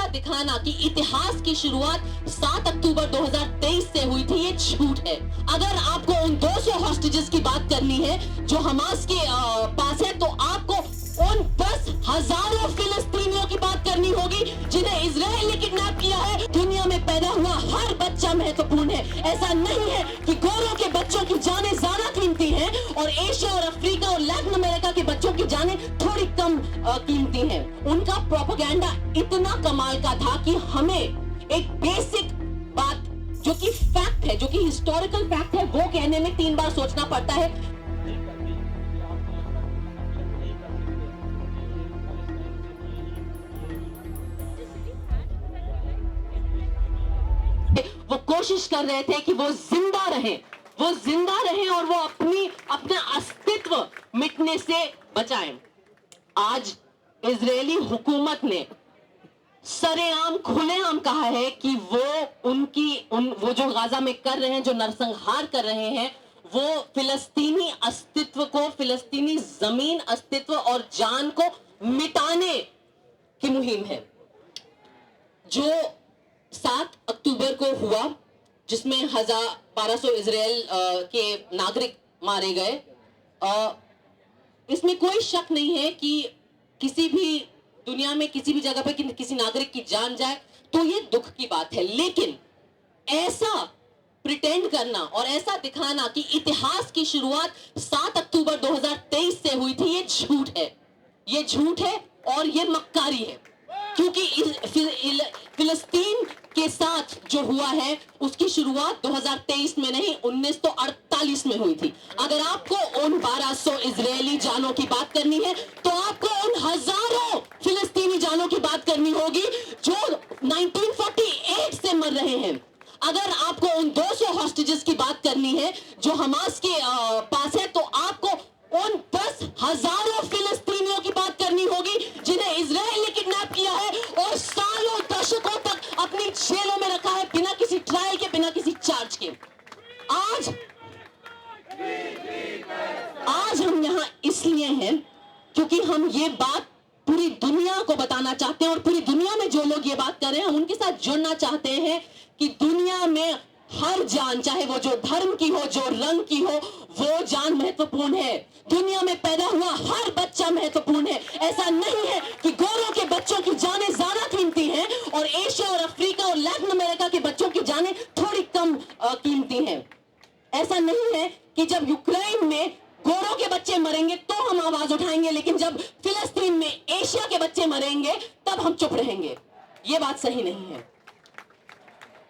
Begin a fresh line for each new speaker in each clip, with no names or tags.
दिखाना कि इतिहास की शुरुआत 7 अक्टूबर 2023 से हुई थी, ये झूठ है। अगर आपको उन 200 हॉस्टेजेस की बात करनी है जो हमास के पास है, तो आपको उन 10,000 फिलिस्तीनियों की बात करनी होगी जिन्हें इजराइल ने किडनैप किया है। दुनिया में पैदा हुआ हर बच्चा महत्वपूर्ण है। ऐसा नहीं है कि गोरों के बच्चों की जानें ज्यादा कीमती हैं और एशिया और अफ्रीका और लैटिन अमेरिका के बच्चों की जानें थोड़ी कम कीमती हैं। उनका प्रोपेगेंडा इतना कमाल का था कि हमें एक बेसिक बात जो कि फैक्ट है, जो कि हिस्टोरिकल फैक्ट है, वो कहने में 3 बार सोचना पड़ता है। वो कोशिश कर रहे थे कि वो जिंदा रहें और वो अपना अस्तित्व मिटने से बचाएं। आज इजरायली हुकूमत ने सरेआम खुलेआम कहा है कि वो जो गाजा में कर रहे हैं, जो नरसंहार कर रहे हैं, वो फिलिस्तीनी अस्तित्व को, फिलिस्तीनी जमीन अस्तित्व और जान को मिटाने की मुहिम है। जो 7 अक्टूबर को हुआ, जिसमें 1200 इजराइल के नागरिक मारे गए, इसमें कोई शक नहीं है कि किसी भी दुनिया में किसी भी जगह पे किसी नागरिक की जान जाए तो ये दुख की बात है। लेकिन ऐसा प्रिटेंड करना और ऐसा दिखाना कि इतिहास की शुरुआत 7 अक्टूबर 2023 से हुई थी, ये झूठ है और ये मक्कारी है। क्योंकि फिलिस्तीन के साथ जो हुआ है उसकी शुरुआत 2023 में नहीं, 1948 में हुई थी। अगर आपको उन 1200 इजरायली जानों की बात करनी है तो आपको उन हजारों फिलिस्तीनी जानों की बात करनी होगी जो 1948 से मर रहे हैं। अगर आपको उन 200 हॉस्टेजेस की बात करनी है जो हमास के पास है, तो आपको उन 10,000 फिलिस्तीनियों की बात करनी होगी जिन्हें इजराइल ने किडनैप किया है और सालों दशकों तक अपनी जेलों में रखा है, बिना किसी ट्रायल के, बिना किसी चार्ज के। आज हम यहां इसलिए हैं क्योंकि हम ये बात पूरी दुनिया को बताना चाहते हैं और पूरी दुनिया में जो लोग ये बात कर रहे हैं हम उनके साथ जुड़ना चाहते हैं कि दुनिया में हर जान, चाहे वो जो धर्म की हो, जो रंग की हो, वो जान महत्वपूर्ण है। दुनिया में पैदा हुआ हर बच्चा महत्वपूर्ण है। ऐसा नहीं है कि गोरों के बच्चों की जानें ज्यादा कीमती हैं और एशिया और अफ्रीका और लैटिन अमेरिका के बच्चों की जानें थोड़ी कम कीमती हैं। ऐसा नहीं है कि जब यूक्रेन में गोरों के बच्चे मरेंगे तो हम आवाज उठाएंगे, लेकिन जब फिलिस्तीन में एशिया के बच्चे मरेंगे तब हम चुप रहेंगे। ये बात सही नहीं है।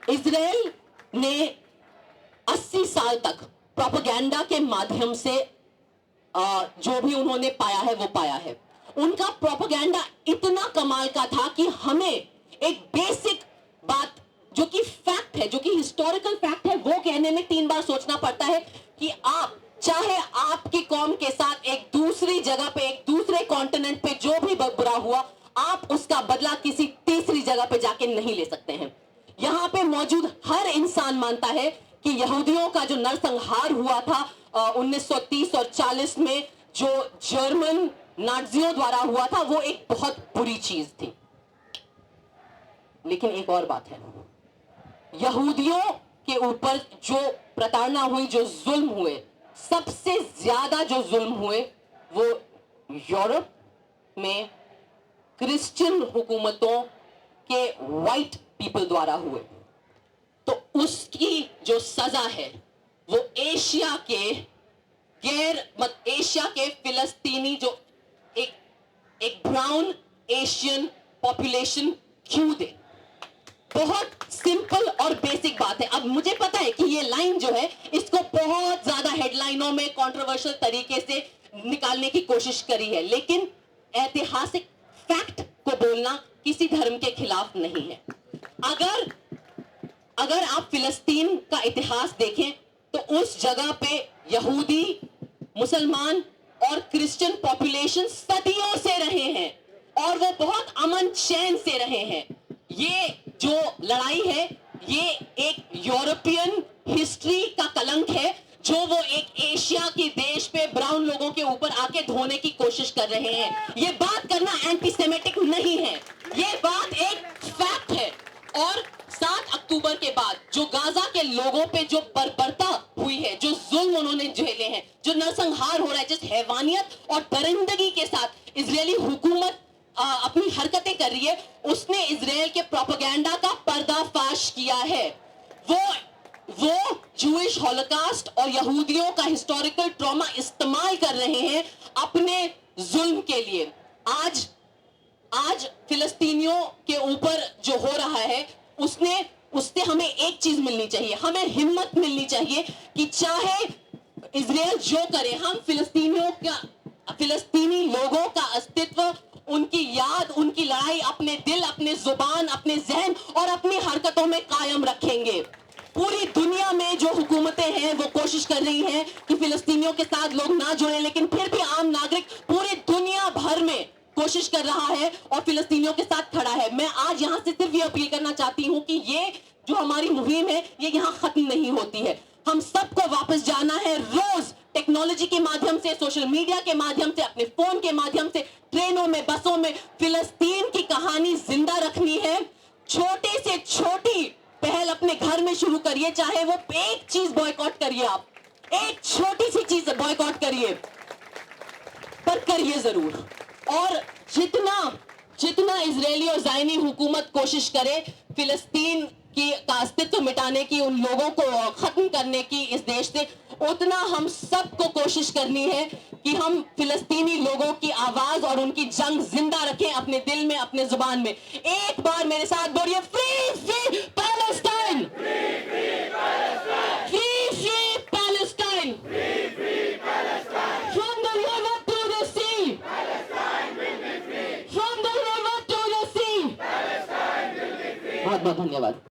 इजराइल ने 80 साल तक प्रोपेगेंडा के माध्यम से जो भी उन्होंने पाया है वो पाया है। उनका प्रोपेगेंडा इतना कमाल का था कि हमें एक बेसिक बात जो कि फैक्ट है, जो कि हिस्टोरिकल फैक्ट है, वो कहने में 3 बार सोचना पड़ता है कि आप चाहे आपकी कौम के साथ एक दूसरी जगह पे, एक दूसरे कॉन्टिनेंट पे जो भी बुरा हुआ, आप उसका बदला किसी तीसरी जगह पे जाके नहीं ले सकते हैं। यहां पे मौजूद हर इंसान मानता है कि यहूदियों का जो नरसंहार हुआ था 1930 और 40 में, जो जर्मन नाजियों द्वारा हुआ था, वो एक बहुत बुरी चीज थी। लेकिन एक और बात है, यहूदियों के ऊपर जो प्रताड़ना हुई, जो जुल्म हुए, सबसे ज्यादा जो जुल्म हुए वो यूरोप में क्रिश्चियन हुकूमतों के व्हाइट पीपल द्वारा हुए। तो उसकी जो सजा है वो एशिया के फिलिस्तीनी जो एक ब्राउन एशियन पॉपुलेशन क्यों दे। बहुत सिंपल और बेसिक बात है। अब मुझे पता है कि ये लाइन जो है इसको बहुत ज्यादा हेडलाइनों में कंट्रोवर्शियल तरीके से निकालने की कोशिश करी है, लेकिन ऐतिहासिक फैक्ट को बोलना किसी धर्म के खिलाफ नहीं है। अगर आप फिलिस्तीन का इतिहास देखें तो उस जगह पे यहूदी, मुसलमान और क्रिश्चियन पॉपुलेशन सदियों से रहे हैं और वो बहुत अमन चैन से रहे हैं। ये जो लड़ाई है ये एक यूरोपियन हिस्ट्री का कलंक है जो वो एक एशिया के देश पे ब्राउन लोगों के ऊपर आके धोने की कोशिश कर रहे हैं। ये बात करना एंटीसेमेटिक नहीं है, ये बात एक फैक्ट अक्टूबर के बाद जो गाजा के लोगों पे जो बर्बरता हुई है, जो जुल्म उन्होंने झेले हैं, जो नरसंहार हो रहा है, जिस हैवानियत और दरिंदगी के साथ इजरायली हुकूमत अपनी हरकतें कर रही है, उसने इजराइल के प्रोपेगेंडा का पर्दाफाश किया है। वो जूइश हॉलोकास्ट और यहूदियों का हिस्टोरिकल ट्रॉमा इस्तेमाल कर रहे हैं अपने जुल्म के लिए। आज फिलिस्तीनियों के ऊपर जो हो रहा है, उससे हमें एक चीज मिलनी चाहिए, हमें हिम्मत मिलनी चाहिए कि चाहे इजराइल जो करे, हम फिलिस्तीनी लोगों का अस्तित्व, उनकी याद, उनकी लड़ाई अपने दिल, अपने जुबान, अपने जहन और अपनी हरकतों में कायम रखेंगे। पूरी दुनिया में जो हुकूमतें हैं वो कोशिश कर रही हैं कि फिलिस्तीनियों के साथ लोग ना जुड़े, लेकिन फिर भी आम नागरिक पूरी दुनिया भर में कोशिश कर रहा है और फिलिस्तीनियों के साथ खड़ा है। मैं आज यहां से सिर्फ ये अपील करना चाहती हूं कि ये जो हमारी मुहिम है ये यहां खत्म नहीं होती है। हम सबको वापस जाना है, रोज टेक्नोलॉजी के माध्यम से, सोशल मीडिया के माध्यम से, अपने फोन के माध्यम से, ट्रेनों में, बसों में फिलिस्तीन की कहानी जिंदा रखनी है। छोटे से छोटी पहल अपने घर में शुरू करिए, चाहे वो एक चीज बॉयकॉट करिए, आप एक छोटी सी चीज बॉयकॉट करिए, पर करिए जरूर। और जितना इजरायली और ज़ायनी हुकूमत कोशिश करे फिलिस्तीन का अस्तित्व मिटाने की, उन लोगों को खत्म करने की इस देश से, उतना हम सबको कोशिश करनी है कि हम फिलिस्तीनी लोगों की आवाज और उनकी जंग जिंदा रखें अपने दिल में, अपने जुबान में। एक बार मेरे साथ बोलिए, free free Palestine, free free Palestine, from the river to the sea, from the river to the sea. बहुत बहुत धन्यवाद।